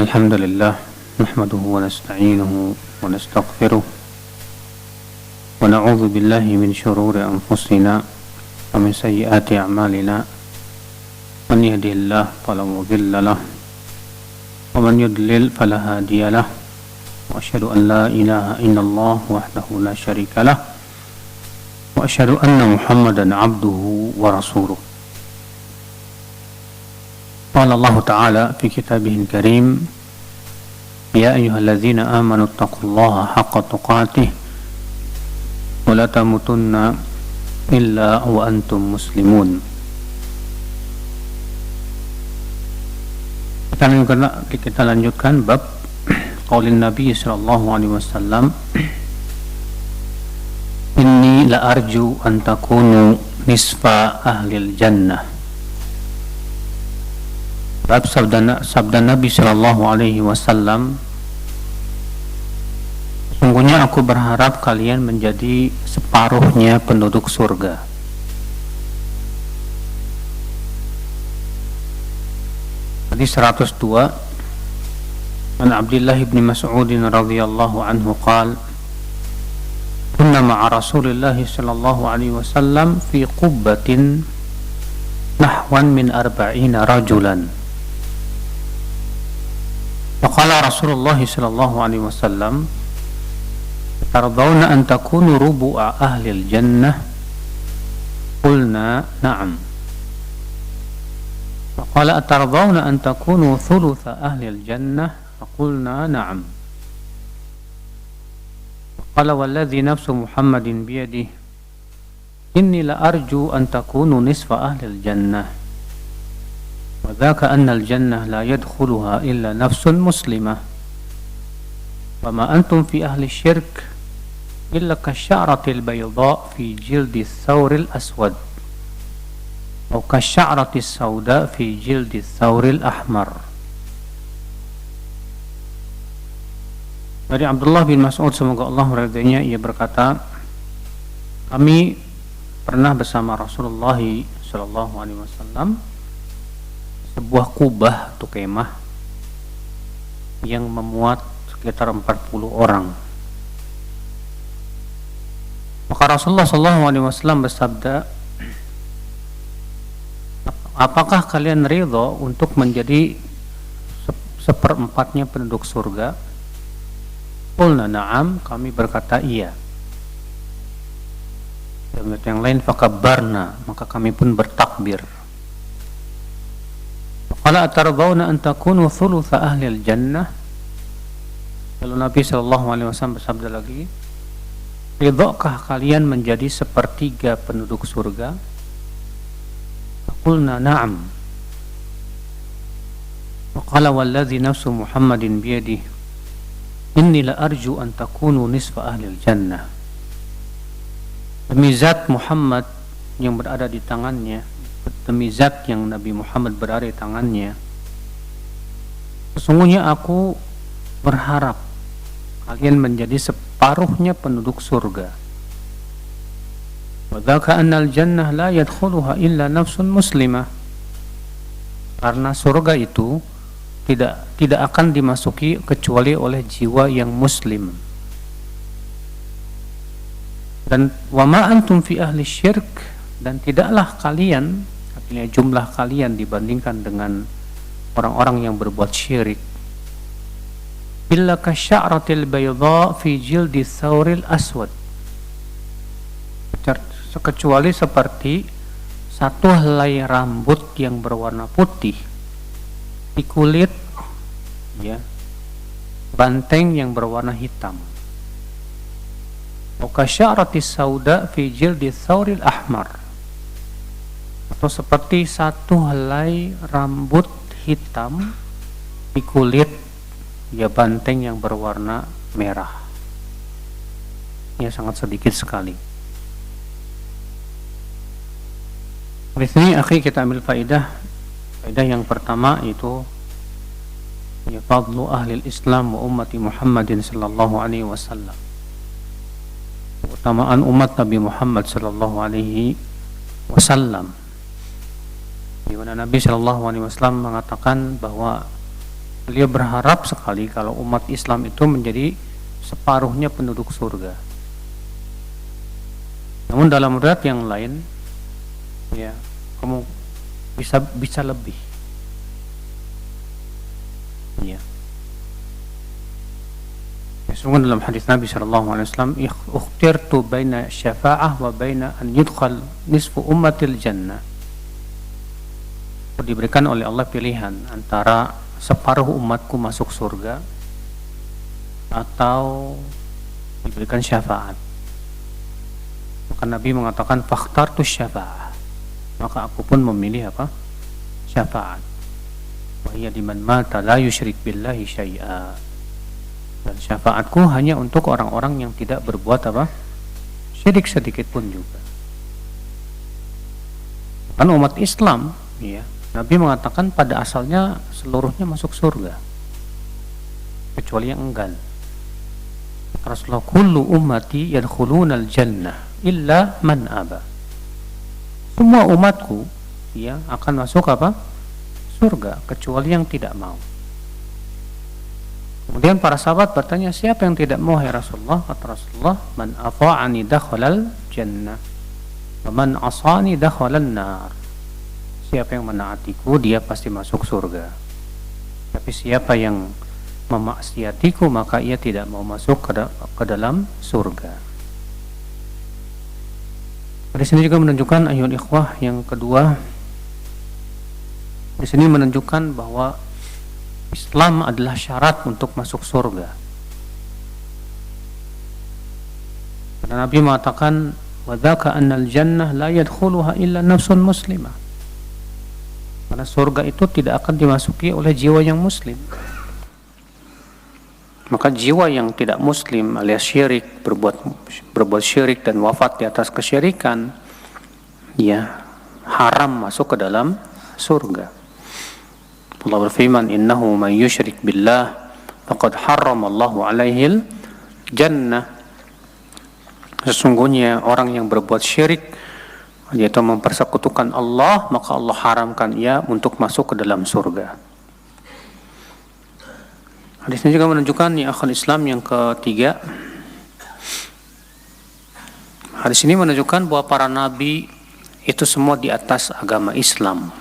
الحمد لله نحمده ونستعينه ونستغفره ونعوذ بالله من شرور أنفسنا ومن سيئات أعمالنا من يهده الله فلا مضل له ومن يضلل فلا هادي له وأشهد أن لا إله إلا الله وحده لا شريك له وأشهد أن محمدا عبده ورسوله. قال الله تعالى في كتابه الكريم يا أيها الذين آمنوا اتقوا الله حق تقاته ولا تموتن إلا وأنتم مسلمون. Kita lanjutkan bab qaulin Nabi sallallahu alaihi wasallam inni la arju an takunu nisfa ahlil jannah. Bab sabda Nabi sallallahu alaihi wasallam, sungguhnya aku berharap kalian menjadi separuhnya penduduk surga. Hadis 102 An Abdullah bin Mas'ud radhiyallahu anhu qala kunna ma'a Rasulillah sallallahu alaihi wasallam fi qubbatin nahwan min 40 rajulan. Faqala Rasulullah sallallahu alaihi wasallam tardawna an takunu rubu'a ahli al-jannah? Qulna na'am. Faqala atardawna an takunu thulutha ahli al-jannah? Faqulna na'am. Faqala walladhi nafsu Muhammadin biyadihi inni la arju an takunu nisfa ahli al-jannah. وذاك أن الجنة لا يدخلها إلا نفس مسلمة وما أنتم في أهل الشرك إلا كالشعرة البيضاء في جلد الثور الأسود أو كالشعرة السوداء في جلد الثور الأحمر. Dari Abdullah bin Mas'ud, semoga Allah meridainya, ia berkata, kami pernah bersama Rasulullah sallallahu alaihi wasallam sebuah kubah atau kemah yang memuat sekitar 40 orang. Maka Rasulullah SAW bersabda, apakah kalian ridha untuk menjadi seperempatnya penduduk surga? Qulna na'am, kami berkata iya. Dalam ayat yang lain, fakabbarna, maka kami pun bertakbir. Qala atardawna an takunu thulutha ahli al-jannah? Lalu Nabi SAW bersabda lagi, ridhakah kalian menjadi sepertiga penduduk surga? Qulna na'am. Qala walladhi nafsu Muhammadin biyadihi inni la arju an takunu nisfa ahli al-jannah. Demi zat Muhammad yang berada di tangannya, demi zat yang Nabi Muhammad berada di tangannya, sesungguhnya aku berharap kalian menjadi separuhnya penduduk surga. Wa dzaka annal jannah la yadkhuluha illa nafsun muslimah. Karena surga itu tidak akan dimasuki kecuali oleh jiwa yang muslim. Dan wa ma antum fi ahli syirk, dan tidaklah kalian, artinya jumlah kalian dibandingkan dengan orang-orang yang berbuat syirik, illa kasya'ratil bayda fi jildi thawril aswad, kecuali seperti satu helai rambut yang berwarna putih di kulit banteng yang berwarna hitam. Wa kasya'ratis sauda fi jildi thawril ahmar, atau seperti satu helai rambut hitam di kulit banteng yang berwarna merah. Ya, sangat sedikit sekali. Di sini akhi kita ambil faedah yang pertama, itu ya fadlu ahli Islam wa ummati Muhammadin sallallahu alaihi wasallam, keutamaan umat Nabi Muhammad sallallahu alaihi wasallam, di mana Nabi sallallahu alaihi wasallam mengatakan bahwa Beliau berharap sekali kalau umat Islam itu menjadi separuhnya penduduk surga. Namun dalam riwayat yang lain, ya, kamu bisa lebih. Ya. Sesungguhnya dalam hadis Nabi SAW, "Ukhtirtu baina syafa'ah wa baina an yudkhal nisfu ummatil jannah." Diberikan oleh Allah pilihan antara separuh umatku masuk surga atau diberikan syafaat. Maka Nabi mengatakan, "Fakhtartu syafa'ah." Maka aku pun memilih apa? Syafaat. Wa hiya liman mata la yusyrik billahi syai'a. Dan syafaatku hanya untuk orang-orang yang tidak berbuat apa? Syirik sedikit pun juga. Kan umat Islam, ya, Nabi mengatakan pada asalnya seluruhnya masuk surga kecuali yang enggan. Rasulullah, kullu ummati yadkhulunal jannah illa man aba. Semua umatku, ya, akan masuk apa? Surga kecuali yang tidak mau. Kemudian para sahabat bertanya, siapa yang tidak mau, ya Rasulullah? Kata Rasulullah, man ata'ani dakhalal jannah wa man asani dakhalan nar. Siapa yang menaatiku, dia pasti masuk surga. Tapi siapa yang memaksiatiku, maka ia tidak mau masuk ke dalam surga. Di sini juga menunjukkan, ayol ikhwah, yang kedua, di sini menunjukkan bahwa Islam adalah syarat untuk masuk surga. Karena Nabi mengatakan, wa dzaka annal jannah la yadkhuluha illa nafsun muslimah. Karena surga itu tidak akan dimasuki oleh jiwa yang muslim. Maka jiwa yang tidak muslim alias syirik, berbuat syirik dan wafat di atas kesyirikan, ya, haram masuk ke dalam surga. Allah berfirman, innahu man yusyrik billah faqad harramallahu alaihil jannah. Sesungguhnya orang yang berbuat syirik, yaitu mempersekutukan Allah, maka Allah haramkan ia untuk masuk ke dalam surga. Hadis ini juga menunjukkan, ya akhul Islam, yang ketiga, hadis ini menunjukkan bahwa para nabi itu semua di atas agama Islam.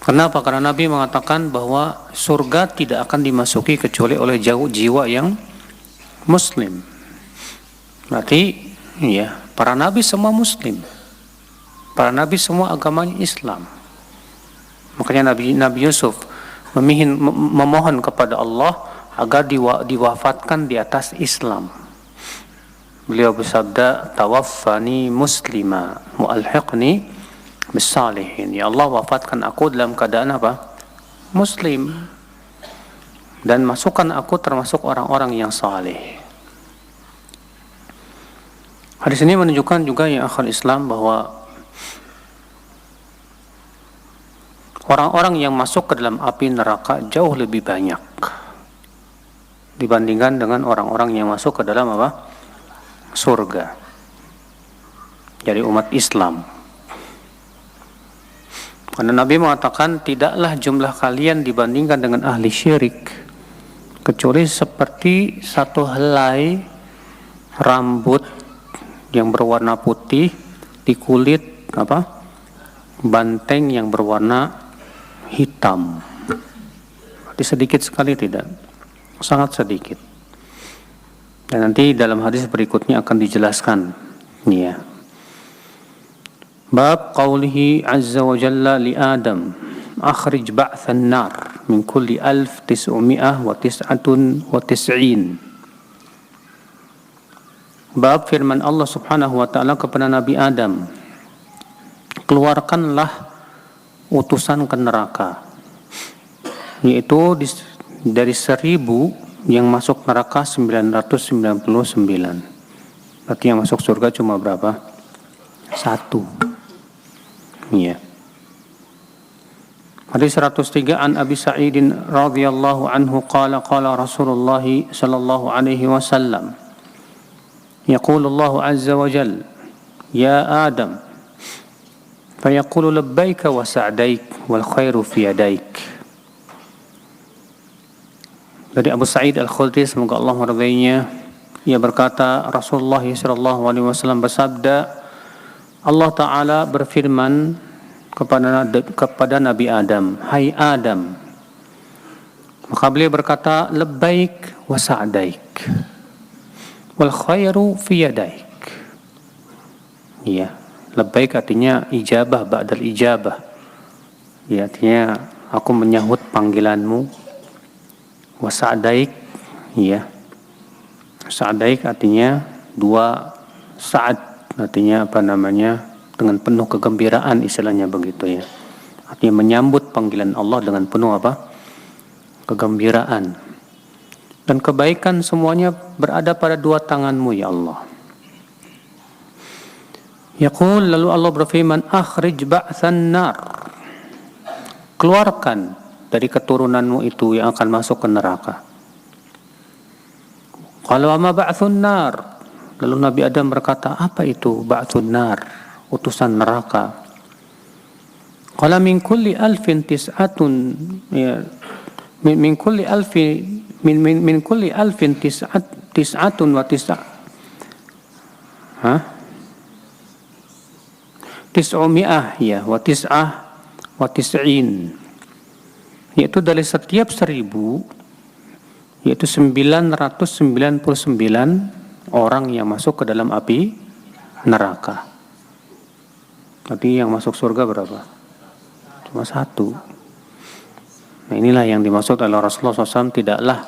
Kenapa? Karena Nabi mengatakan bahwa surga tidak akan dimasuki kecuali oleh jiwa yang muslim. Berarti, ya, para nabi semua muslim. Para nabi semua agamanya Islam. Makanya Nabi Yusuf memohon kepada Allah agar diwafatkan di atas Islam. Beliau bersabda, tawaffani muslima wa alhiqni bisalihin. Ya Allah, wafatkan aku dalam keadaan apa? Muslim, dan masukkan aku termasuk orang-orang yang saleh. Hadis ini menunjukkan juga, ya akhul Islam, bahwa orang-orang yang masuk ke dalam api neraka jauh lebih banyak dibandingkan dengan orang-orang yang masuk ke dalam apa? Surga. Jadi umat Islam. Karena Nabi mengatakan, tidaklah jumlah kalian dibandingkan dengan ahli syirik kecuali seperti satu helai rambut yang berwarna putih di kulit apa? Banteng yang berwarna hitam. Jadi sedikit sekali, tidak, sangat sedikit. Dan nanti dalam hadis berikutnya akan dijelaskan, ya. Bab qawlihi azza wa jalla li Adam, akhrij ba'than nar min kulli 1999. Bab firman Allah subhanahu wa ta'ala kepada Nabi Adam, keluarkanlah utusan ke neraka, yaitu dari 1000 yang masuk neraka 999. Berarti yang masuk surga cuma berapa? 1. Ya. Hadis 103, an Abi Sa'idin radhiyallahu anhu qala qala Rasulullah sallallahu alaihi wasallam, yaqulu Allah azza wa jalla, ya Adam, fayaqulu labbaika wa sa'daik wal khairu fi yadaik. Dari Abu Sa'id Al-Khudri, semoga Allah meridainya, ia berkata, Rasulullah SAW bersabda, Allah Ta'ala berfirman kepada Nabi Adam, hai Adam. Maka beliau berkata, labbaik wa sa'daik wal khairu fi yadaik. Ya, labbaik artinya ijabah ba'dal ijabah. Ya, artinya aku menyahut panggilanmu. Wa sa'daik, ya. Sa'daik artinya dua saat, artinya dengan penuh kegembiraan, istilahnya begitu ya. Artinya menyambut panggilan Allah dengan penuh kegembiraan. Dan kebaikan semuanya berada pada dua tanganmu ya Allah. Yaqul, lalu Allah berfirman, akhrij ba'than nar. Keluarkan dari keturunanmu itu yang akan masuk ke neraka. Qala wa ma ba'thun nar. Lalu Nabi Adam berkata, apa itu ba'thun nar? Utusan neraka. Qala min kulli alfin tis'atun, ya, min kulli alfin tis'atun wa tis'umi'ah, ya, wa tis'ah wa tis'in, yaitu dari setiap 1000, yaitu 999 orang yang masuk ke dalam api neraka. Tapi yang masuk surga berapa? Cuma 1. Nah, inilah yang dimaksud oleh Rasulullah SAW, tidaklah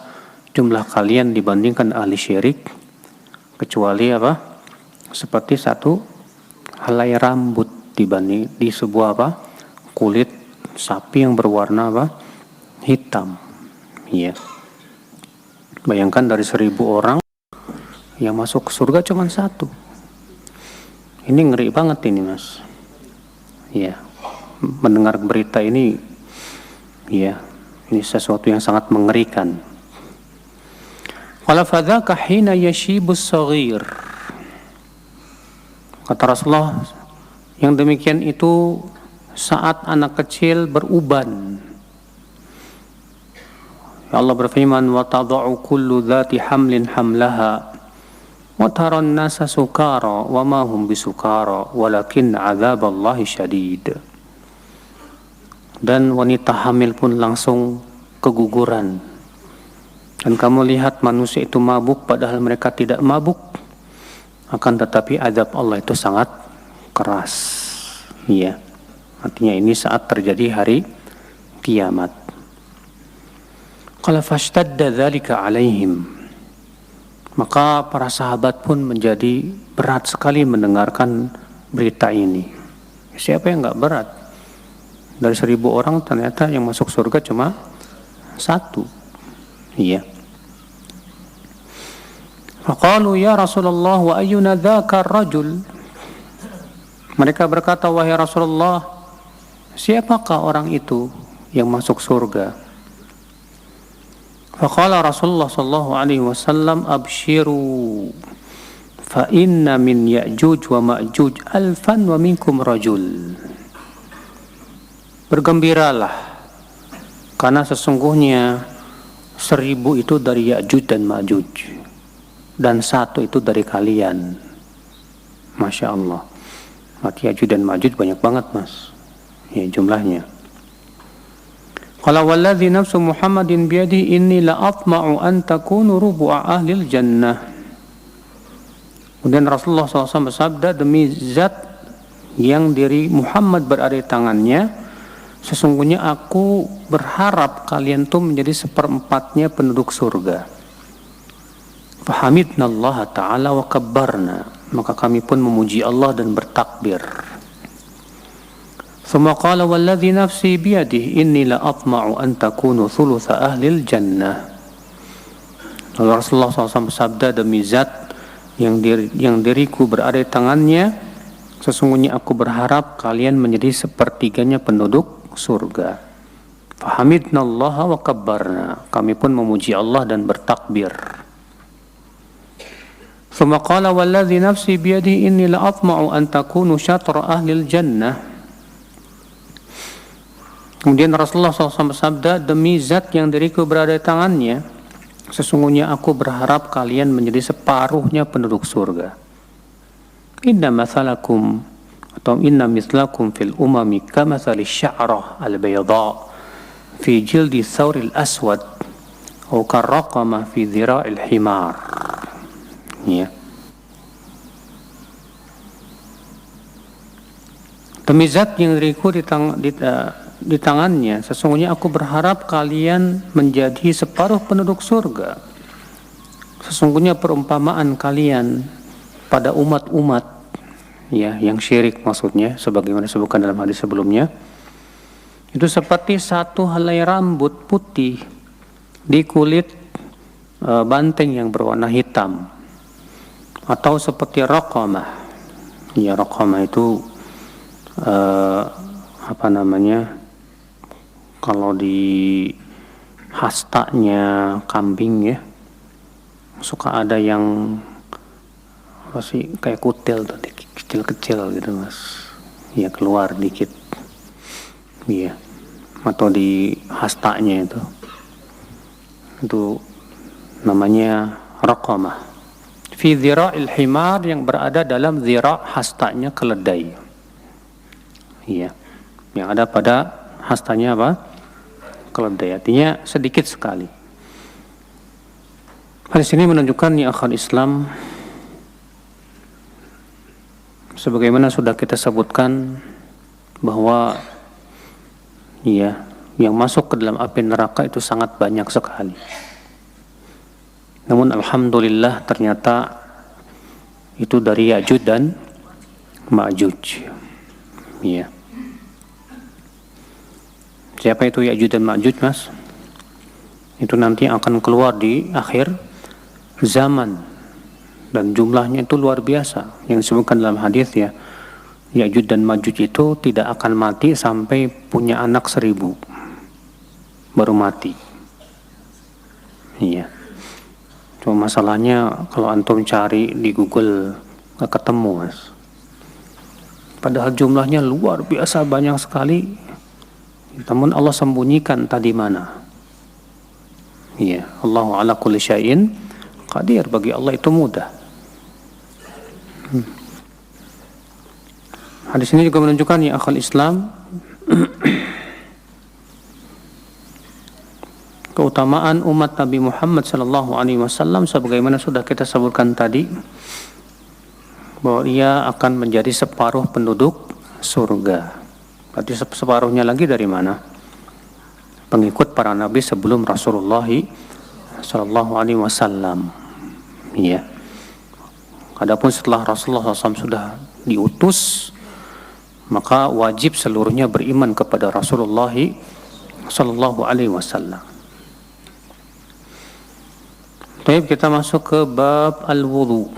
jumlah kalian dibandingkan ahli syirik kecuali seperti satu helai rambut dibanding di sebuah kulit sapi yang berwarna hitam. Iya. Bayangkan dari 1000 orang yang masuk ke surga cuma 1. Ini ngeri banget ini, Mas. Ya, mendengar berita ini, ya, ini sesuatu yang sangat mengerikan. Qala fadzaka hina yashibus saghir. Kata Rasulullah, yang demikian itu saat anak kecil beruban. Ya Allah berfirman, wa tad'u kullu dzati hamlin hamlaha wa taran nasa sukara wa ma hum bisukara walakin adzaballahi syadid. Dan wanita hamil pun langsung keguguran. Dan kamu lihat manusia itu mabuk padahal mereka tidak mabuk. Akan tetapi azab Allah itu sangat keras. Iya. Artinya ini saat terjadi hari kiamat. Qala fashtadda dzalika alaihim. Maka para sahabat pun menjadi berat sekali mendengarkan berita ini. Siapa yang enggak berat? Dari 1000 orang ternyata yang masuk surga cuma 1. Iya. Faqalu ya Rasulullah wa ayyuna dzaka ar-rajul. Mereka berkata, wahai Rasulullah, siapakah orang itu yang masuk surga? Faqala Rasulullah sallallahu alaihi wasallam, abshiru fa inna min Ya'juj wa Ma'juj alfan wa minkum rajul. Bergembiralah, karena sesungguhnya 1000 itu dari Ya'juj dan Ma'juj, dan 1 itu dari kalian. Masya Allah. Maka Ya'juj dan Ma'juj banyak banget, Mas. Ya, jumlahnya. Qala walladzi nafsu Muhammadin biyadihi inni la atma'u an takunu rubu'a ahlil jannah. Kemudian Rasulullah SAW bersabda, demi zat yang diri Muhammad berada di tangannya, sesungguhnya aku berharap kalian tuh menjadi 1/4 penduduk surga. Fahamidnallaha ta'ala wa kabbarna. Maka kami pun memuji Allah dan bertakbir. Thumma qala walladzi nafsi biyadihi inni la atma'u an takunu thulutha ahlil jannah. Lalu Rasulullah SAW bersabda, demi zat yang diriku berada di tangannya, sesungguhnya aku berharap kalian menjadi 1/3 penduduk surga. Fahamidnallaha wa kabbarna. Kami pun memuji Allah dan bertakbir. Thumma qala walladzi nafsi biyadihi inni la atma'u an takunu syatra ahlil jannah. Kemudian Rasulullah SAW bersabda, demi zat yang diriku berada di tangannya, sesungguhnya aku berharap kalian menjadi separuhnya penduduk surga. Inna mathalakum atau inna mislakum fil umami kamathali sya'rah al-bayda fi jildi thawril aswad atau karraqama fi dhira'il himar. Ya. Demi zat yang diriku di tangannya, sesungguhnya aku berharap kalian menjadi separuh penduduk surga. Sesungguhnya perumpamaan kalian pada umat-umat ya yang syirik, maksudnya sebagaimana disebutkan dalam hadis sebelumnya, itu seperti satu helai rambut putih di kulit banteng yang berwarna hitam, atau seperti raqamah. Ya, raqamah itu kalau di hastanya kambing ya, suka ada yang apa sih, kayak kutil tuh, kecil-kecil gitu mas, ya keluar dikit, iya, atau di hastanya itu namanya raqamah. Fi dhira'il himar, yang berada dalam dhira' hastanya keledai. Iya, yang ada pada hastanya apa? Keledai, artinya sedikit sekali. Hadis ini menunjukkan ya akhal Islam, sebagaimana sudah kita sebutkan, bahwa ya yang masuk ke dalam api neraka itu sangat banyak sekali. Namun alhamdulillah ternyata itu dari Ya'juj dan Ma'juj. Ya. Siapa itu Ya'juj dan Ma'juj, mas? Itu nanti akan keluar di akhir zaman, dan jumlahnya itu luar biasa. Yang disebutkan dalam hadis ya, Ya'juj dan Ma'juj itu tidak akan mati sampai punya anak 1000 baru mati. Iya. Cuma masalahnya kalau antum cari di Google nggak ketemu, mas. Padahal jumlahnya luar biasa banyak sekali. Namun Allah sembunyikan tadi mana. Iya, Allahu ala kulli syai'in qadir, bagi Allah itu mudah. Hadis ini juga menunjukkan ya akhal Islam, keutamaan umat Nabi Muhammad sallallahu alaihi wasallam sebagaimana sudah kita sebutkan tadi, bahwa ia akan menjadi separuh penduduk surga. Berarti separuhnya lagi dari mana? Pengikut para nabi sebelum Rasulullah sallallahu alaihi wasallam. Iya. Adapun setelah Rasulullah SAW sudah diutus, maka wajib seluruhnya beriman kepada Rasulullah sallallahu alaihi wasallam. Baik, kita masuk ke bab al-wudu.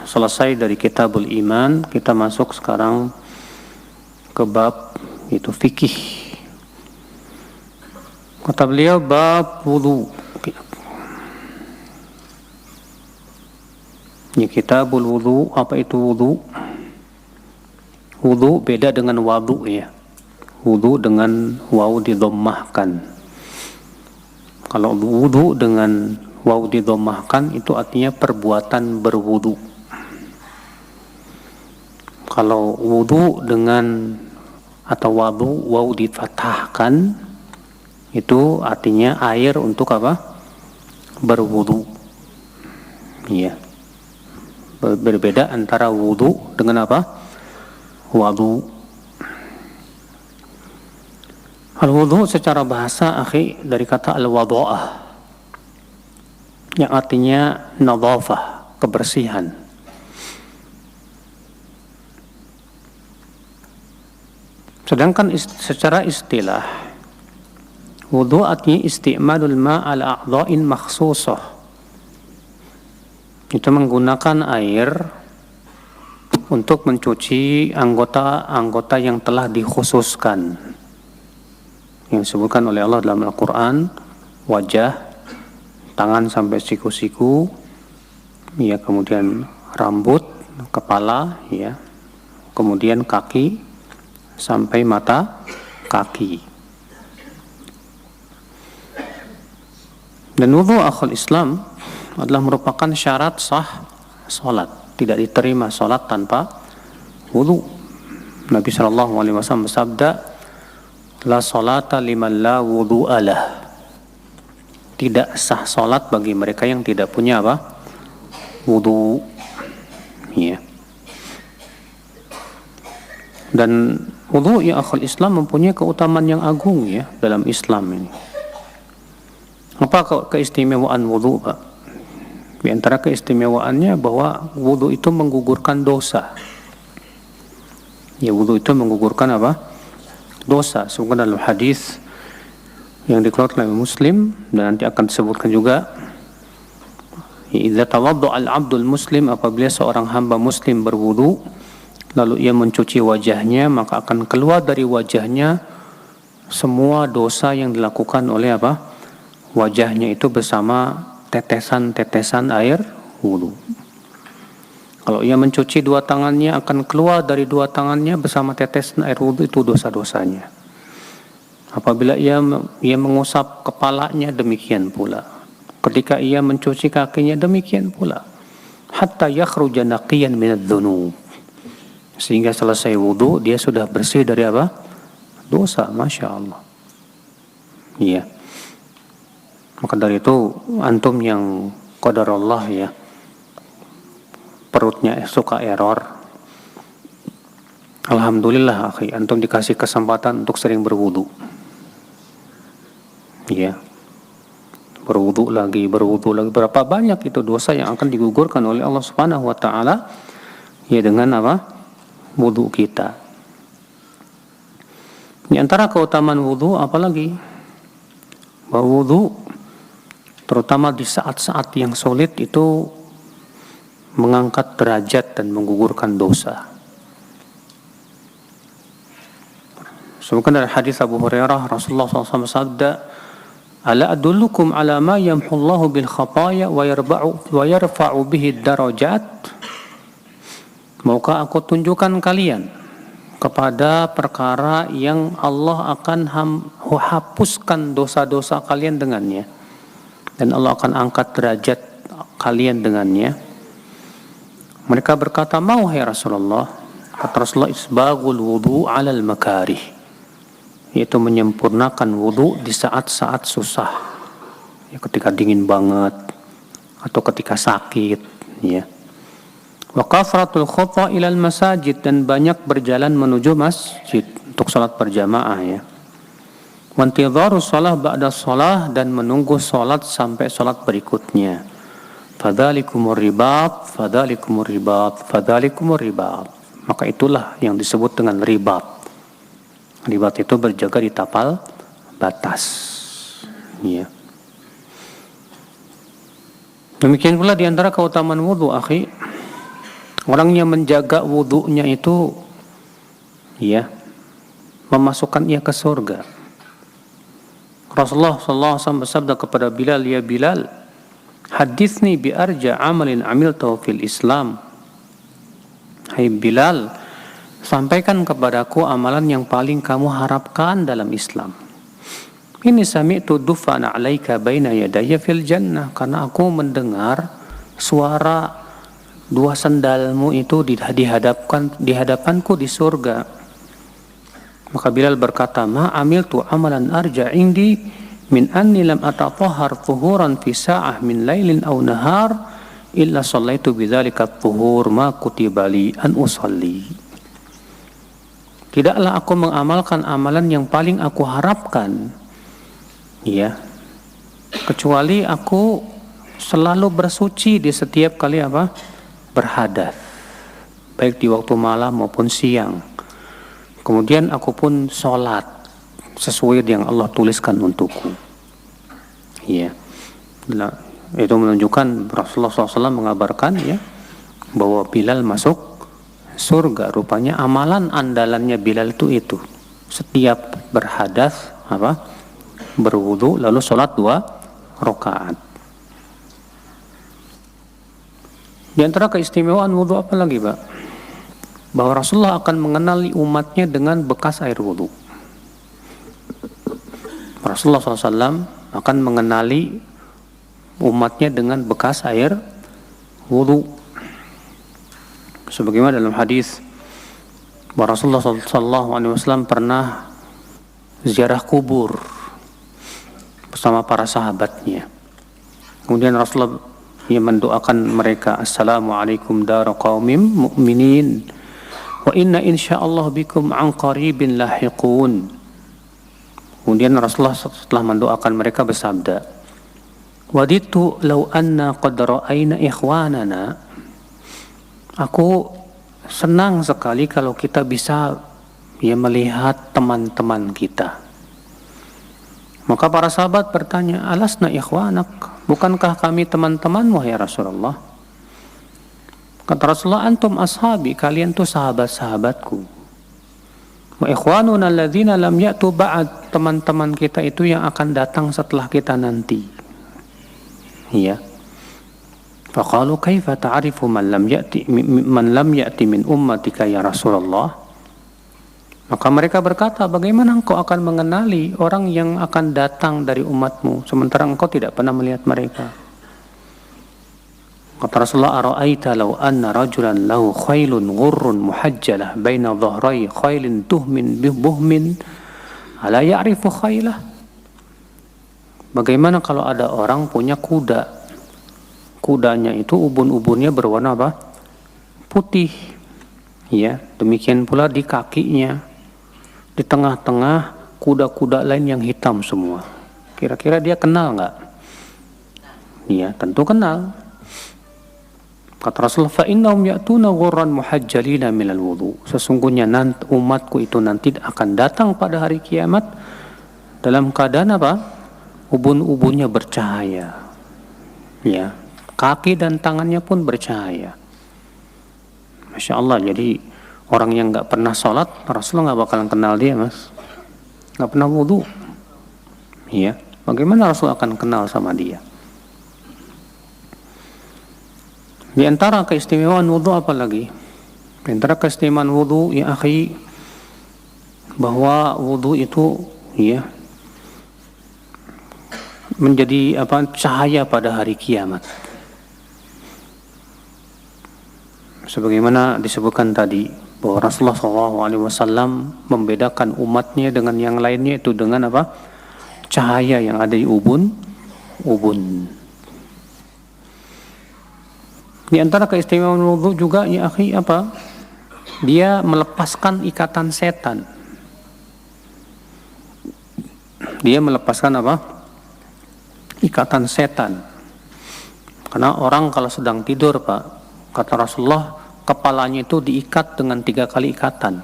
Selesai dari kitabul iman, kita masuk sekarang ke bab itu fikih. Kata beliau bab wudu. Ini kitabul wudu. Apa itu wudu? Wudu beda dengan wadu ya. Wudu dengan waw didommahkan. Kalau wudu dengan waw didommahkan itu artinya perbuatan berwudu. Kalau wudu dengan atau wadu waw difathahkan itu artinya air untuk apa? Berwudu. Iya. Berbeda antara wudu dengan apa? Wadu. Al-wudu secara bahasa akhi dari kata al-wadu'ah yang artinya nadhafah, kebersihan. Sedangkan secara istilah wudu artinya isti'malul ma' ala a'dha'in makhsusah. Itu menggunakan air untuk mencuci anggota-anggota yang telah dikhususkan, yang disebutkan oleh Allah dalam Al-Quran, wajah, tangan sampai siku-siku, ya, kemudian rambut, kepala, ya, kemudian kaki sampai mata kaki. Dan wudhu akhul Islam adalah merupakan syarat sah salat. Tidak diterima salat tanpa wudhu. Nabi SAW bersabda, la salata liman la wudhu'alah. Tidak sah salat bagi mereka yang tidak punya apa? Wudhu. Ya. Dan wudhu ya akhul Islam mempunyai keutamaan yang agung ya dalam Islam ini. Apa keistimewaan wudhu, Pak? Di antara keistimewaannya bahwa wudhu itu menggugurkan dosa. Ya, wudhu itu menggugurkan apa? Dosa. Sebutkan dalam hadis yang dikeluarkan oleh Muslim dan nanti akan disebutkan juga. Idza tawadda'a al-'abdul muslim, apabila seorang hamba muslim berwudu lalu ia mencuci wajahnya, maka akan keluar dari wajahnya semua dosa yang dilakukan oleh apa? Wajahnya itu bersama tetesan-tetesan air wudu. Kalau ia mencuci dua tangannya, akan keluar dari dua tangannya bersama tetesan air wudu itu dosa-dosanya. Apabila ia mengusap kepalanya, demikian pula. Ketika ia mencuci kakinya, demikian pula. Hatta yakhruja naqiyan minadz-dzunub. Sehingga selesai wudu, dia sudah bersih dari apa? Dosa, Masya Allah. Iya. Maka dari itu, antum yang qadarullah ya, perutnya suka error, alhamdulillah akhi, antum dikasih kesempatan untuk sering berwudu. Ya. Berwudu lagi. Berapa banyak itu dosa yang akan digugurkan oleh Allah Subhanahu wa taala ya dengan apa? Wudu kita. Di antara keutamaan wudu apalagi? Bahwa wudu terutama di saat-saat yang sulit itu mengangkat derajat dan menggugurkan dosa. Sebutkan dari hadis Abu Hurairah, Rasulullah SAW bersabda, "Ala adullukum ala ma yamhullahu bil khataya wa yarfa'u bihi darajat?" Maukah aku tunjukkan kalian kepada perkara yang Allah akan hapuskan dosa-dosa kalian dengannya, dan Allah akan angkat derajat kalian dengannya. Mereka berkata, mau ya Rasulullah. Kata Rasulullah, isbagul wudu alal makarih, yaitu menyempurnakan wudu di saat-saat susah ya, ketika dingin banget atau ketika sakit ya. Wa kathratul khutbah ilal masajid, dan banyak berjalan menuju masjid untuk salat berjamaah ya. Wa intidharu shalah ba'da shalah, dan menunggu salat sampai salat berikutnya. Fadzalikumur ribat, fadzalikumur ribat, fadzalikumur ribat. Maka itulah yang disebut dengan ribat. Ribat itu berjaga di tapal batas. Ya. Demikian pula di antara keutamaan wudu, akhi, orang yang menjaga wudunya itu ya memasukkan ia ke surga. Rasulullah SAW bersabda kepada Bilal, ya Bilal, hadithni bi arja amalin amiltahu fil Islam. Hai Bilal, sampaikan kepadaku amalan yang paling kamu harapkan dalam Islam. Ini sami'tu dufana 'alaika baina yadayya fil jannah, karena aku mendengar suara dua sandalmu itu di hadapanku di surga. Maka Bilal berkata, ma amiltu amalan arja indi min anni lam atatahhar tuhuran fi sa'ah min lailin aw nahar illa sallaitu bidzalika at-tuhur ma kutiba li an usalli. Tidaklah aku mengamalkan amalan yang paling aku harapkan ya, kecuali aku selalu bersuci di setiap kali apa? Berhadas, baik di waktu malam maupun siang. Kemudian aku pun sholat sesuai yang Allah tuliskan untukku. Ya, nah, itu menunjukkan Rasulullah SAW mengabarkan ya bahwa Bilal masuk surga. Rupanya amalan andalannya Bilal itu setiap berhadas apa? Berwudu lalu sholat 2 rakaat. Di antara keistimewaan wudu apa lagi, Pak? Bahwa Rasulullah akan mengenali umatnya dengan bekas air wudu. Rasulullah SAW akan mengenali umatnya dengan bekas air wudu. Sebagaimana dalam hadis bahwa Rasulullah SAW pernah ziarah kubur bersama para sahabatnya. Kemudian Rasulullah mendoakan mereka, Assalamualaikum dara qaumin mu'minin wa inna insyaallah bikum an qaribin lahiqun. Kemudian Rasulullah setelah mendoakan mereka bersabda, waditu law anna qad ra'ayna ikhwanana. Aku senang sekali kalau kita bisa melihat teman-teman kita. Maka para sahabat bertanya, alasna ikhwanak, bukankah kami teman-temanmu ya Rasulullah? Kata Rasulullah, antum ashabi, kalian tuh sahabat-sahabatku. Wa ikhwanuna alladzina lam ya'tu ba'd, teman-teman kita itu yang akan datang setelah kita nanti. Iya. Faqalu kaifa ta'rifu man lam ya'ti min ummatika ya Rasulullah? Maka mereka berkata, bagaimana engkau akan mengenali orang yang akan datang dari umatmu sementara engkau tidak pernah melihat mereka? Kata Rasulullah, ara'aita law anna rajulan lahu khailun ghurrun muhajjalah baina dhahrai khailin tuhmin buhmin ala ya'rifu khailah? Bagaimana kalau ada orang punya kuda? Kudanya itu ubun-ubunnya berwarna apa? Putih. Ya, demikian pula di kakinya. Di tengah-tengah kuda-kuda lain yang hitam semua. Kira-kira dia kenal nggak? Ya, tentu kenal. Kata Rasulullah, fa innahum ya'tuna ghurran muhajjalina minal wudu. Sesungguhnya nanti umatku itu nanti akan datang pada hari kiamat dalam keadaan apa? Ubun-ubunnya bercahaya. Ya, kaki dan tangannya pun bercahaya. Masya Allah, jadi orang yang nggak pernah sholat, Rasulullah nggak bakalan kenal dia, mas. Nggak pernah wudu. Iya, bagaimana Rasul akan kenal sama dia? Di antara keistimewaan wudu apa lagi? Di antara keistimewaan wudu, ya akhi, bahwa wudu itu, ya, menjadi cahaya pada hari kiamat. Sebagaimana disebutkan tadi bahwa Rasulullah SAW membedakan umatnya dengan yang lainnya itu dengan apa? Cahaya yang ada di ubun. Di antara keistimewaan wudu juga ya akhi apa? Dia melepaskan ikatan setan. Dia melepaskan apa? Ikatan setan. Karena orang kalau sedang tidur, Pak, kata Rasulullah, kepalanya itu diikat dengan 3 kali ikatan.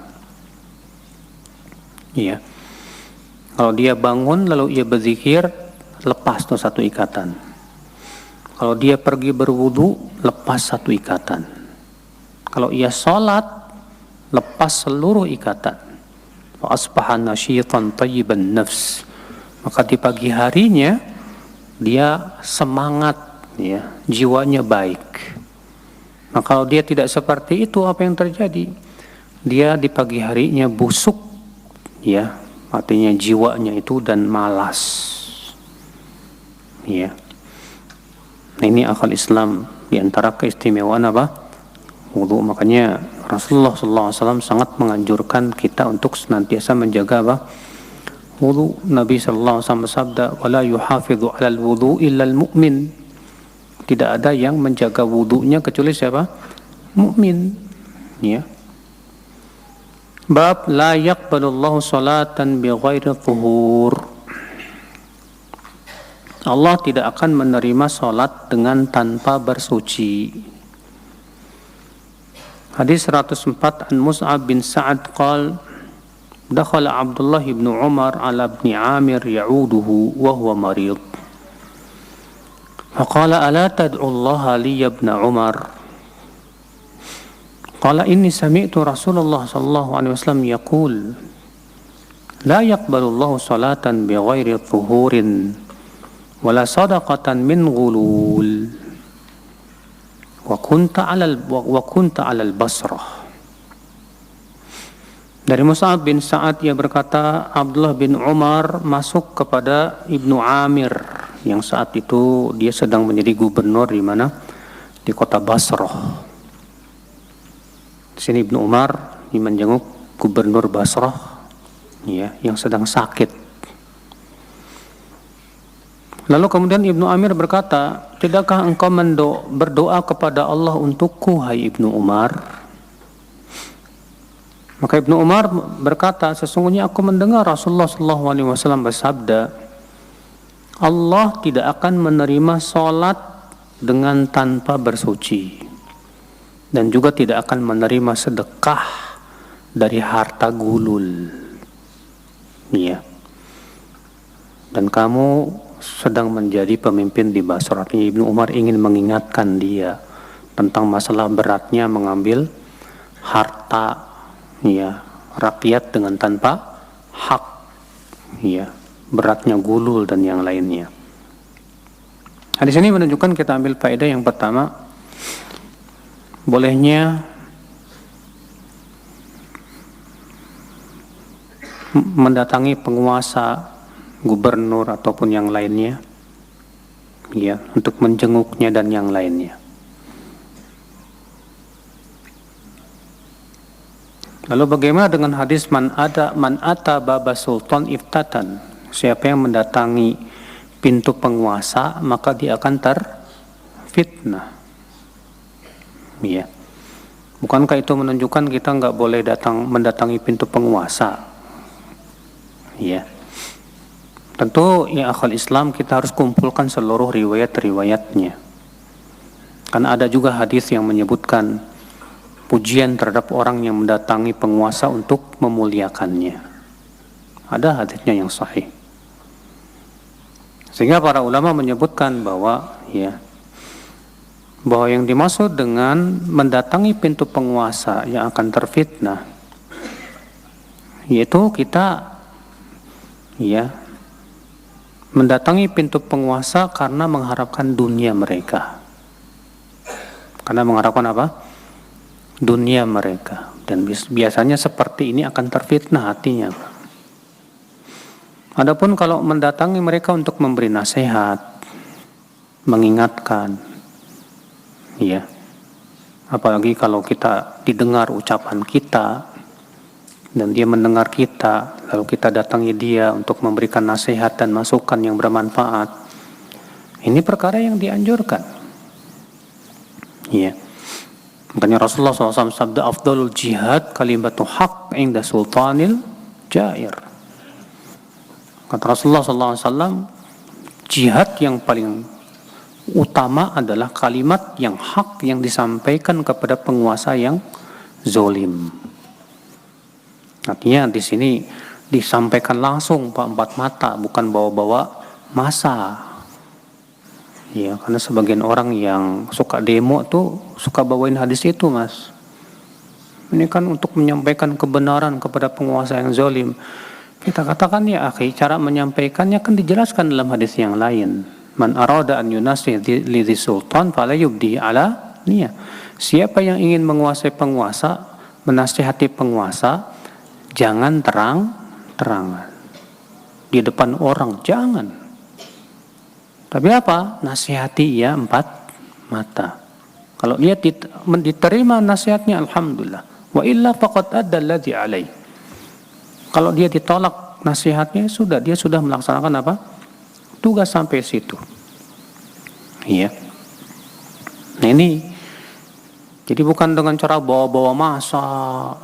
Iya. Kalau dia bangun lalu ia berzikir, lepas tuh 1 ikatan. Kalau dia pergi berwudu, lepas 1 ikatan. Kalau ia sholat, lepas seluruh ikatan. Wa asbaha nasyitan thayyiban nafs. Maka di pagi harinya dia semangat, ya, jiwanya baik. Nah, kalau dia tidak seperti itu, apa yang terjadi? Dia di pagi harinya busuk, ya, artinya jiwanya itu dan malas, ya. Nah, ini akal Islam di antara keistimewaan apa? Wudu. Makanya Rasulullah SAW sangat menganjurkan kita untuk senantiasa menjaga apa? Wudu. Nabi SAW bersabda, "Wala yuhafidhu 'alal wudu illa al-mu'min." Tidak ada yang menjaga wudunya kecuali siapa? Mukmin. Ya. Bab la yaqbalullahu salatan bighairi tuhur. Allah tidak akan menerima salat dengan tanpa bersuci. Hadis 104 an Mus'ab bin Sa'ad qala dakhala Abdullah bin Umar ala ibn Amir ya'uduhu wa huwa marid. فقال ألا تدعو الله لي يا ابن عمر قال إني سمعت رسول الله صلى الله عليه وسلم يقول لا يقبل الله صلاة بغير طهور ولا صدقة من غلول وكنت على البصرة. Dari Mus'ab bin Sa'ad ia berkata, Abdullah bin Umar masuk kepada Ibnu Amir yang saat itu dia sedang menjadi gubernur di mana? Di kota Basrah. Di sini Ibnu Umar menjenguk gubernur Basrah, ya, yang sedang sakit. Lalu kemudian Ibnu Amir berkata, tidakkah engkau berdoa kepada Allah untukku, hai Ibnu Umar? Maka Ibnu Umar berkata, sesungguhnya aku mendengar Rasulullah SAW bersabda, Allah tidak akan menerima salat dengan tanpa bersuci, dan juga tidak akan menerima sedekah dari harta gulul. Ya. Dan kamu sedang menjadi pemimpin di Basrah. Ibnu Umar ingin mengingatkan dia tentang masalah beratnya mengambil harta, ya, rakyat dengan tanpa hak, ya, beratnya gulul dan yang lainnya. Hadis ini menunjukkan, kita ambil faedah yang pertama, bolehnya mendatangi penguasa, gubernur ataupun yang lainnya, ya, untuk menjenguknya dan yang lainnya. Lalu bagaimana dengan hadis man ata baba sultan iftatan? Siapa yang mendatangi pintu penguasa maka dia akan terfitnah. Ya. Bukankah itu menunjukkan kita nggak boleh mendatangi pintu penguasa? Ya. Tentu ya akhwal Islam, kita harus kumpulkan seluruh riwayat-riwayatnya. Karena ada juga hadis yang menyebutkan pujian terhadap orang yang mendatangi penguasa untuk memuliakannya. Ada hadisnya yang sahih. Sehingga para ulama menyebutkan bahwa yang dimaksud dengan mendatangi pintu penguasa yang akan terfitnah, yaitu kita mendatangi pintu penguasa karena mengharapkan dunia mereka. Karena mengharapkan apa? Dunia mereka. Dan biasanya seperti ini akan terfitnah hatinya. Adapun kalau mendatangi mereka untuk memberi nasihat, mengingatkan, ya, apalagi kalau kita didengar ucapan kita dan dia mendengar kita, lalu kita datangi dia untuk memberikan nasihat dan masukan yang bermanfaat, ini perkara yang dianjurkan. Ya. Makanya Rasulullah SAW sabda, afdalul jihad kalimatu haq inda sultanil jair. Kata Rasulullah SAW, jihad yang paling utama adalah kalimat yang hak yang disampaikan kepada penguasa yang zolim. Artinya di sini disampaikan langsung Pak empat mata, bukan bawa-bawa masa. Ya, karena sebagian orang yang suka demo tuh suka bawain hadis itu, Mas. Ini kan untuk menyampaikan kebenaran kepada penguasa yang zalim. Kita katakan ya akhi, cara menyampaikannya kan dijelaskan dalam hadis yang lain. Man arada an yunasih li sultan fala yubdi ala niyah. Siapa yang ingin menguasai penguasa, menasihati penguasa, jangan terang-terangan di depan orang, jangan. Tapi apa? Nasihati ya empat mata. Kalau dia diterima nasihatnya, alhamdulillah. Wa illa faqad adda alladhi alai. Kalau dia ditolak nasihatnya, dia sudah melaksanakan apa? Tugas sampai situ. Iya. Nah ini, jadi bukan dengan cara bawa-bawa masa,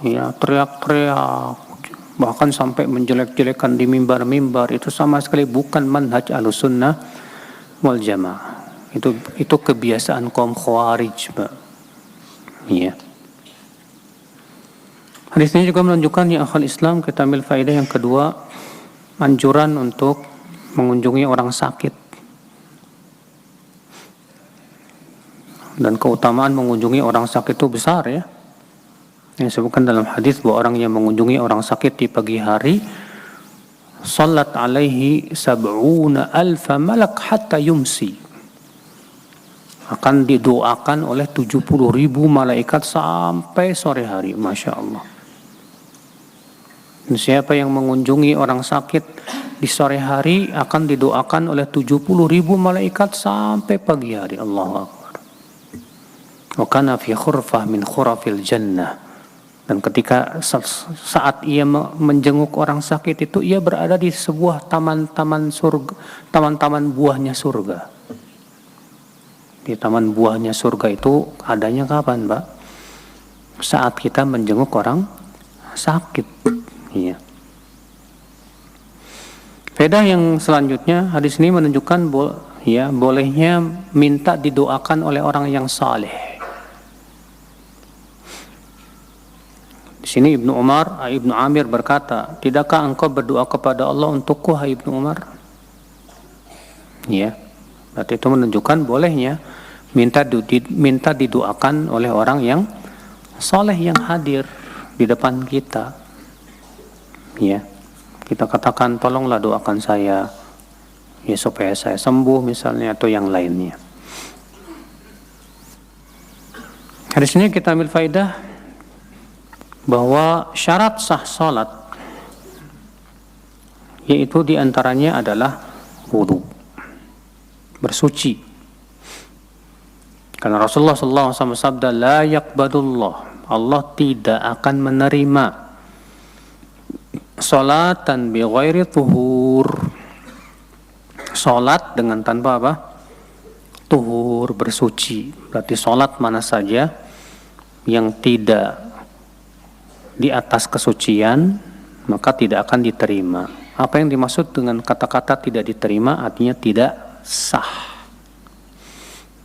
ya, teriak-teriak, bahkan sampai menjelek-jelekan di mimbar-mimbar, itu sama sekali bukan manhaj Ahlussunnah wal Jamaah. Itu kebiasaan kaum Khawarij, Pak. Iya. Hadis ini juga menunjukkan ya akhwal Islam, kita ambil faedah yang kedua, anjuran untuk mengunjungi orang sakit. Dan keutamaan mengunjungi orang sakit itu besar ya. Yang disebutkan dalam hadis bahwa orang yang mengunjungi orang sakit di pagi hari, salat alaihi sab'una alfa malak hatta yumsi. Akan didoakan oleh 70.000 malaikat sampai sore hari. Masya Allah. Dan siapa yang mengunjungi orang sakit di sore hari akan didoakan oleh 70.000 malaikat sampai pagi hari. Allahu Akbar. Wa kana fi khurfah min khurafil jannah. Dan ketika saat ia menjenguk orang sakit itu, ia berada di sebuah taman-taman surga, taman-taman buahnya surga. Di taman buahnya surga itu adanya kapan, Pak? Saat kita menjenguk orang sakit. Iya. Faedah yang selanjutnya, hadis ini menunjukkan bolehnya minta didoakan oleh orang yang saleh. Di sini Ibnu Amir berkata, tidakkah engkau berdoa kepada Allah untukku, hai Ibnu Umar? Ya, berarti itu menunjukkan bolehnya minta didoakan oleh orang yang saleh yang hadir di depan kita. Ya, kita katakan tolonglah doakan saya, ya supaya saya sembuh misalnya atau yang lainnya. Hadis ini kita ambil faedah bahwa syarat sah salat yaitu diantaranya adalah wudu, bersuci. Karena Rasulullah SAW sabda, la yaqbadullah, Allah tidak akan menerima salatan bi ghairi tuhur, salat dengan tanpa apa? Tuhur, bersuci. Berarti salat mana saja yang tidak di atas kesucian maka tidak akan diterima. Apa yang dimaksud dengan kata-kata tidak diterima? Artinya tidak sah.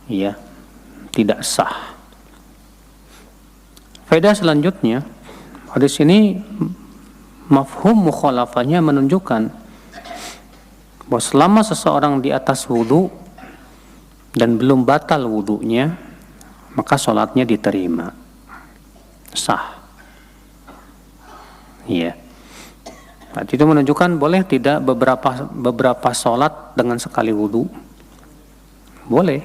Ya, tidak sah. Faedah selanjutnya, hadis ini mafhum mukhalafahnya menunjukkan bahwa selama seseorang di atas wudu dan belum batal wudunya, maka sholatnya diterima, sah. Iya. Berarti itu menunjukkan boleh tidak beberapa sholat dengan sekali wudu? Boleh.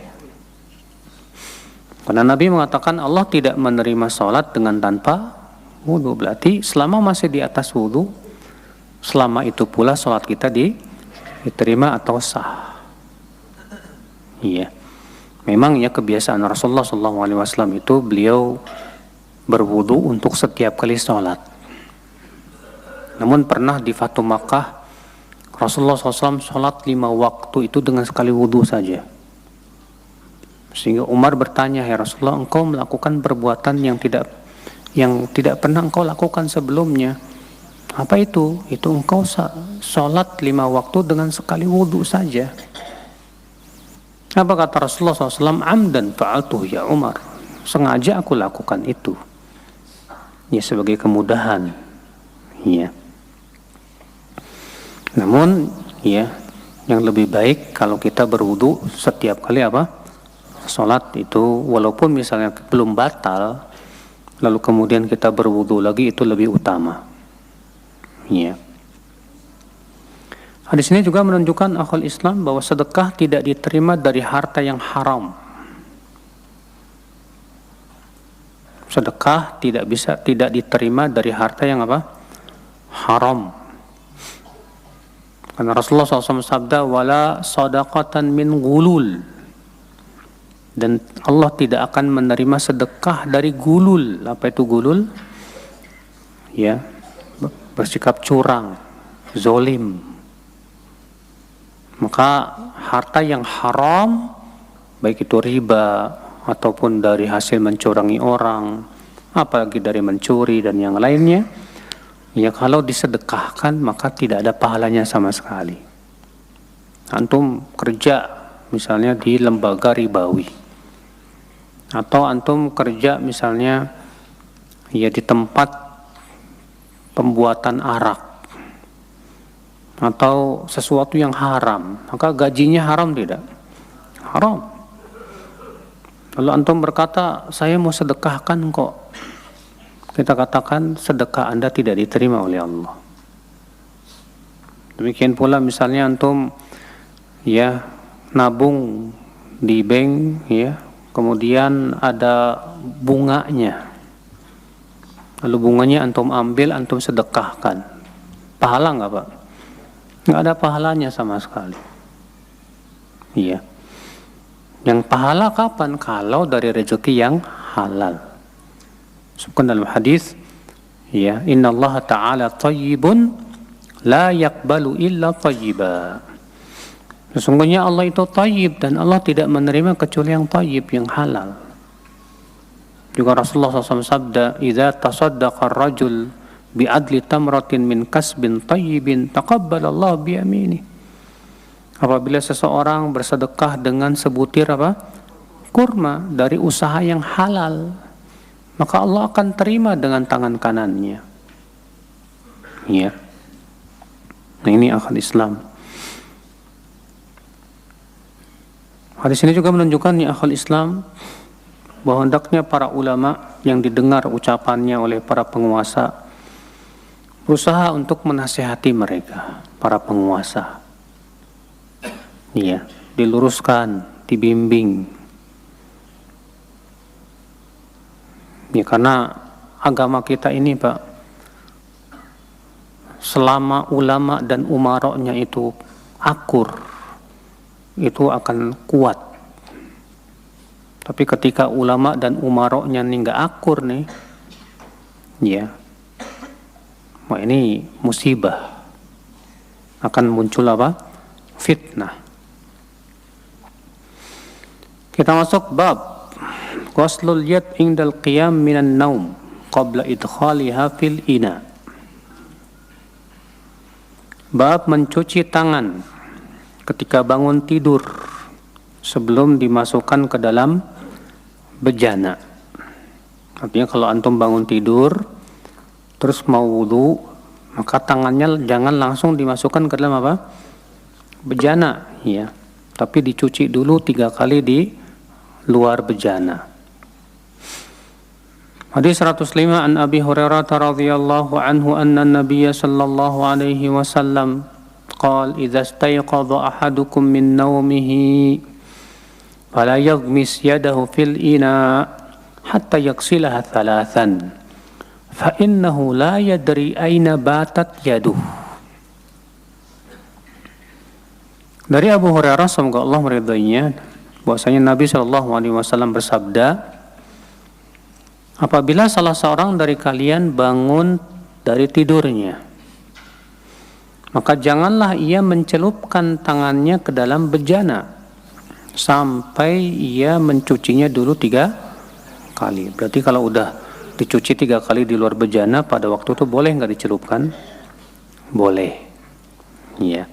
Karena Nabi mengatakan Allah tidak menerima sholat dengan tanpa wudu. Berarti selama masih di atas wudu, selama itu pula sholat kita diterima atau sah. Iya. Memang ya kebiasaan Rasulullah SAW itu beliau berwudu untuk setiap kali sholat. Namun pernah di Fatu Makkah Rasulullah SAW sholat 5 waktu itu dengan sekali wudu saja. Sehingga Umar bertanya, ya Rasulullah, engkau melakukan perbuatan yang tidak pernah engkau lakukan sebelumnya. Apa itu? Itu engkau sholat 5 waktu dengan sekali wudu saja. Apa kata Rasulullah SAW? Amdan fa'altuh ya Umar. Sengaja aku lakukan itu. Ya sebagai kemudahan. Ya. Namun ya yang lebih baik kalau kita berwudu setiap kali apa? Sholat itu walaupun misalnya belum batal lalu kemudian kita berwudu lagi itu lebih utama. Ya. Hadis ini juga menunjukkan akhul Islam bahwa sedekah tidak diterima dari harta yang haram. Sedekah tidak diterima dari harta yang apa? Haram. Karena Rasulullah SAW sabda, wala sadaqatan min gulul. Dan Allah tidak akan menerima sedekah dari gulul. Apa itu gulul? Ya, bersikap curang, zolim. Maka harta yang haram, baik itu riba ataupun dari hasil mencurangi orang, apalagi dari mencuri dan yang lainnya, ya kalau disedekahkan maka tidak ada pahalanya sama sekali. Antum kerja misalnya di lembaga ribawi, atau antum kerja misalnya ya di tempat pembuatan arak atau sesuatu yang haram, maka gajinya haram tidak? Haram. Lalu antum berkata, saya mau sedekahkan kok. Kita katakan sedekah Anda tidak diterima oleh Allah. Demikian pula misalnya antum ya nabung di bank ya, kemudian ada bunganya. Lalu bunganya antum ambil, antum sedekahkan. Pahala nggak Pak? Nggak ada pahalanya sama sekali. Iya. Yang pahala kapan? Kalau dari rezeki yang halal. Sebutkan dalam hadis, ya, innallaha ta'ala thayyibun la yaqbalu illa thayyiba. Sesungguhnya Allah itu thayyib dan Allah tidak menerima kecuali yang thayyib, yang halal. Juga Rasulullah SAW sabda, "Idza tasaddaqa ar-rajul bi'adli tamratin min kasbin thayyibin taqabbalallahu bi yaminihi." Apabila seseorang bersedekah dengan sebutir kurma dari usaha yang halal, maka Allah akan terima dengan tangan kanannya. Ya. Nah, ini akal Islam. Hadis ini juga menunjukkan ya akal Islam bahwa hendaknya para ulama yang didengar ucapannya oleh para penguasa berusaha untuk menasihati mereka, para penguasa. Iya, diluruskan, dibimbing. Ya, karena agama kita ini Pak, selama ulama dan umaroknya itu akur, itu akan kuat. Tapi ketika ulama dan umaroknya ini nggak akur nih, ya, wah ini musibah. Akan muncul fitnah. Kita masuk bab ghuslul yad indal qiyam minan naum qabla idkhaliha fil ina. Bab mencuci tangan ketika bangun tidur sebelum dimasukkan ke dalam bejana. Artinya kalau antum bangun tidur terus mau wudu, maka tangannya jangan langsung dimasukkan ke dalam bejana, ya. Tapi dicuci dulu 3 kali di luar bejana. Hadis 105 an Abi Hurairah radhiyallahu anhu anna an-nabiy sallallahu alaihi wasallam qala idza istayqadha ahadukum min nawmihi fala yaghmis yadahu fil ina hatta yaghsilaha thalathan fa innahu la yadri aina batat yaduh. Dari Abu Hurairah semoga Allah meridainya bahwasanya Nabi Shallallahu Alaihi Wasallam bersabda, apabila salah seorang dari kalian bangun dari tidurnya, maka janganlah ia mencelupkan tangannya ke dalam bejana sampai ia mencucinya dulu 3 kali. Berarti kalau udah dicuci 3 kali di luar bejana, pada waktu itu boleh nggak dicelupkan? Boleh. Iya.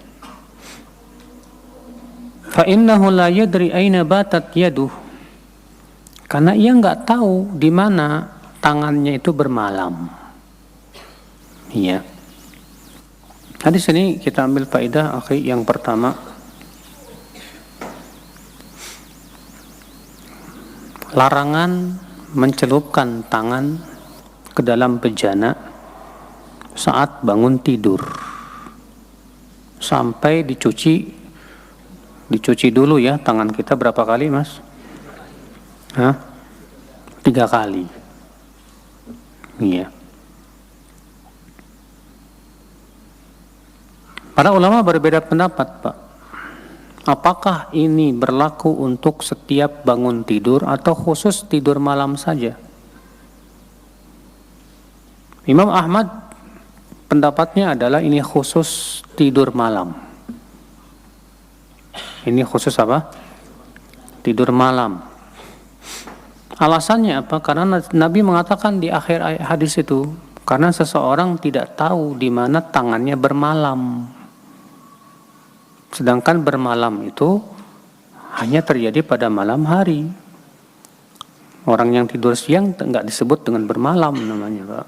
Fa innahu la yadri aina batat yaduh. Karena ia nggak tahu di mana tangannya itu bermalam. Iya. Hadis ini kita ambil faedah yang pertama, larangan mencelupkan tangan ke dalam bejana saat bangun tidur sampai dicuci dulu ya tangan kita berapa kali Mas? 3 kali. Iya. Para ulama berbeda pendapat Pak. Apakah ini berlaku untuk setiap bangun tidur atau khusus tidur malam saja? Imam Ahmad pendapatnya adalah ini khusus tidur malam. Ini khusus tidur malam. Alasannya apa? Karena Nabi mengatakan di akhir hadis itu, karena seseorang tidak tahu di mana tangannya bermalam. Sedangkan bermalam itu hanya terjadi pada malam hari. Orang yang tidur siang enggak disebut dengan bermalam namanya, Pak.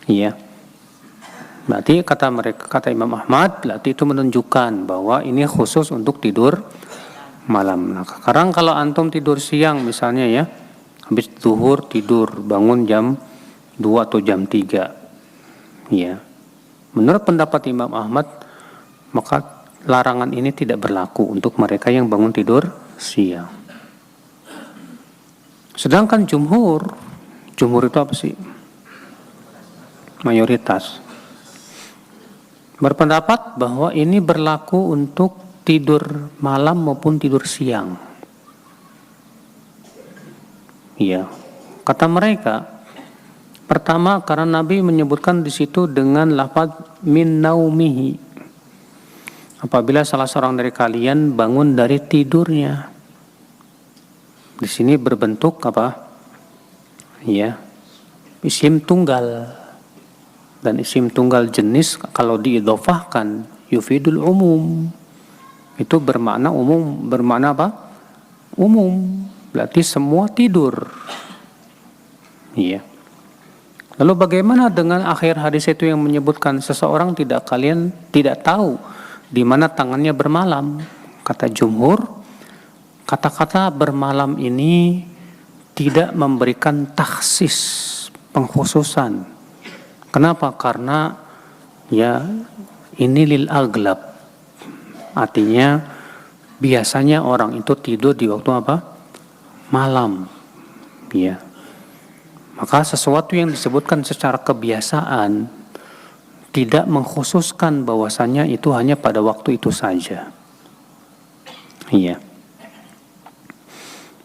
Iya. Berarti kata Imam Ahmad, berarti itu menunjukkan bahwa ini khusus untuk tidur malam. Nah, sekarang kalau antum tidur siang misalnya ya, habis zuhur tidur, bangun jam 2 atau jam 3. Ya. Menurut pendapat Imam Ahmad, maka larangan ini tidak berlaku untuk mereka yang bangun tidur siang. Sedangkan jumhur itu apa sih? Mayoritas. berpendapat bahwa ini berlaku untuk tidur malam maupun tidur siang. Ya, kata mereka, pertama karena Nabi menyebutkan di situ dengan lafaz min naumihi. Apabila salah seorang dari kalian bangun dari tidurnya. Di sini berbentuk apa? Ya, isim tunggal. Dan isim tunggal jenis kalau diidhofahkan yufidul umum. Itu bermakna umum, bermakna apa? Umum. Berarti semua tidur. Iya. Lalu bagaimana dengan akhir hadis itu yang menyebutkan seseorang tidak tahu di mana tangannya bermalam? Kata jumhur, kata-kata bermalam ini tidak memberikan takhsis, pengkhususan. Kenapa? Karena ya ini lil aglab. Artinya biasanya orang itu tidur di waktu apa? Malam. Ya. Maka sesuatu yang disebutkan secara kebiasaan tidak mengkhususkan bahwasanya itu hanya pada waktu itu saja. Iya.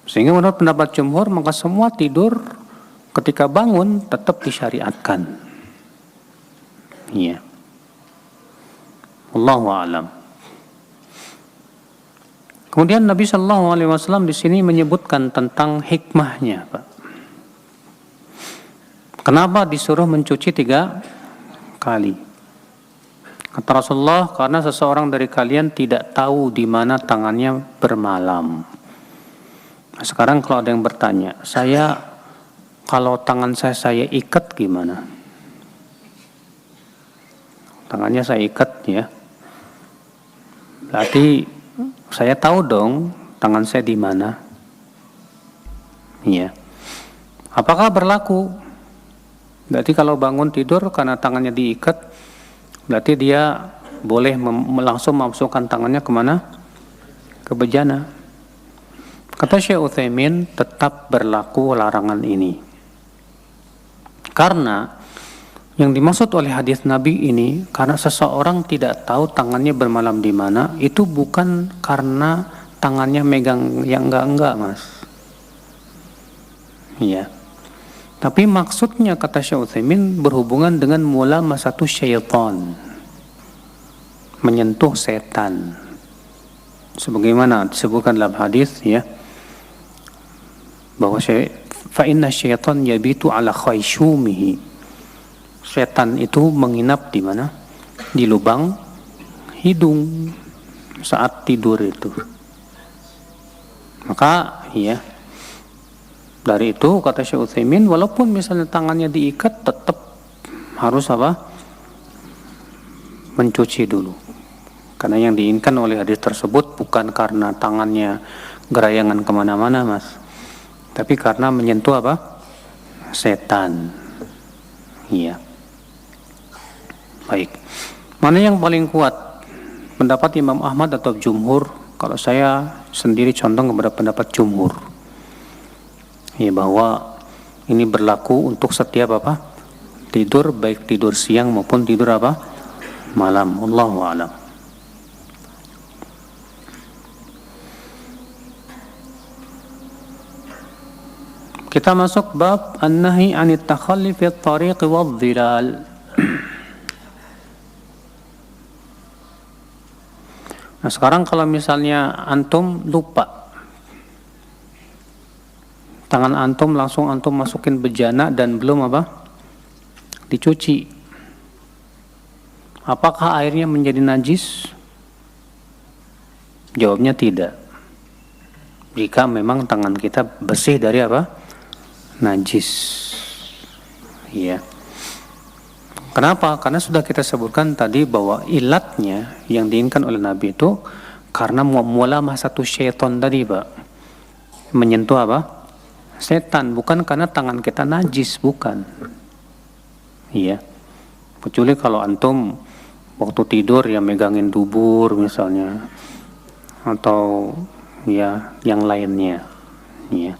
Sehingga menurut pendapat jumhur maka semua tidur ketika bangun tetap disyariatkan. Iya. Wallahu a'lam. Kemudian Nabi Shallallahu Alaihi Wasallam di sini menyebutkan tentang hikmahnya, Pak. Kenapa disuruh mencuci 3 kali? Kata Rasulullah, karena seseorang dari kalian tidak tahu di mana tangannya bermalam. Nah, sekarang kalau ada yang bertanya, kalau tangan saya ikat gimana? Tangannya saya ikat ya. Berarti saya tahu dong tangan saya di mana. Iya. Apakah berlaku? Berarti kalau bangun tidur karena tangannya diikat, berarti dia boleh langsung memasukkan tangannya kemana? Ke bejana. Kata Syekh Utsaimin, tetap berlaku larangan ini. Karena yang dimaksud oleh hadis Nabi ini, karena seseorang tidak tahu tangannya bermalam di mana, itu bukan karena tangannya megang yang enggak, Mas. Iya. Tapi maksudnya kata Syekh Utsaimin berhubungan dengan mulamasatu syaitan. Menyentuh setan. Sebagaimana disebutkan dalam hadis ya, bahwa fa inna syaitan yabitu ala khayshumihi. Setan itu menginap di mana? Di lubang hidung saat tidur itu. Maka ya, dari itu kata Syekh Utsaimin, walaupun misalnya tangannya diikat tetap harus apa? Mencuci dulu. Karena yang diinginkan oleh hadis tersebut bukan karena tangannya gerayangan kemana-mana, Mas, tapi karena menyentuh apa? Setan. Iya. Baik. Mana yang paling kuat? Pendapat Imam Ahmad atau jumhur? Kalau saya sendiri condong kepada pendapat jumhur. Ya, bahwa ini berlaku untuk setiap apa? Tidur, baik tidur siang maupun tidur apa? Malam. Wallahu a'lam. Kita masuk bab an-nahi 'anit takhalli fi at-tariq wadh-dhilal. Nah, sekarang kalau misalnya antum lupa, tangan antum langsung antum masukin bejana dan belum apa? Dicuci. Apakah airnya menjadi najis? Jawabnya tidak. Jika memang tangan kita bersih dari apa? Najis. Iya. Kenapa? Karena sudah kita sebutkan tadi bahwa ilatnya yang diinginkan oleh Nabi itu karena mulamasatu syaitan tadi, Pak. Menyentuh apa? Setan, bukan karena tangan kita najis, bukan. Iya. Kecuali kalau antum waktu tidur ya megangin dubur misalnya, atau ya yang lainnya. Iya.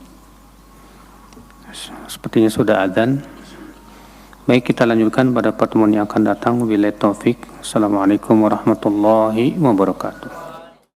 Sepertinya sudah adzan. Baik, kita lanjutkan pada pertemuan yang akan datang. Wabillahi taufik. Assalamualaikum warahmatullahi wabarakatuh.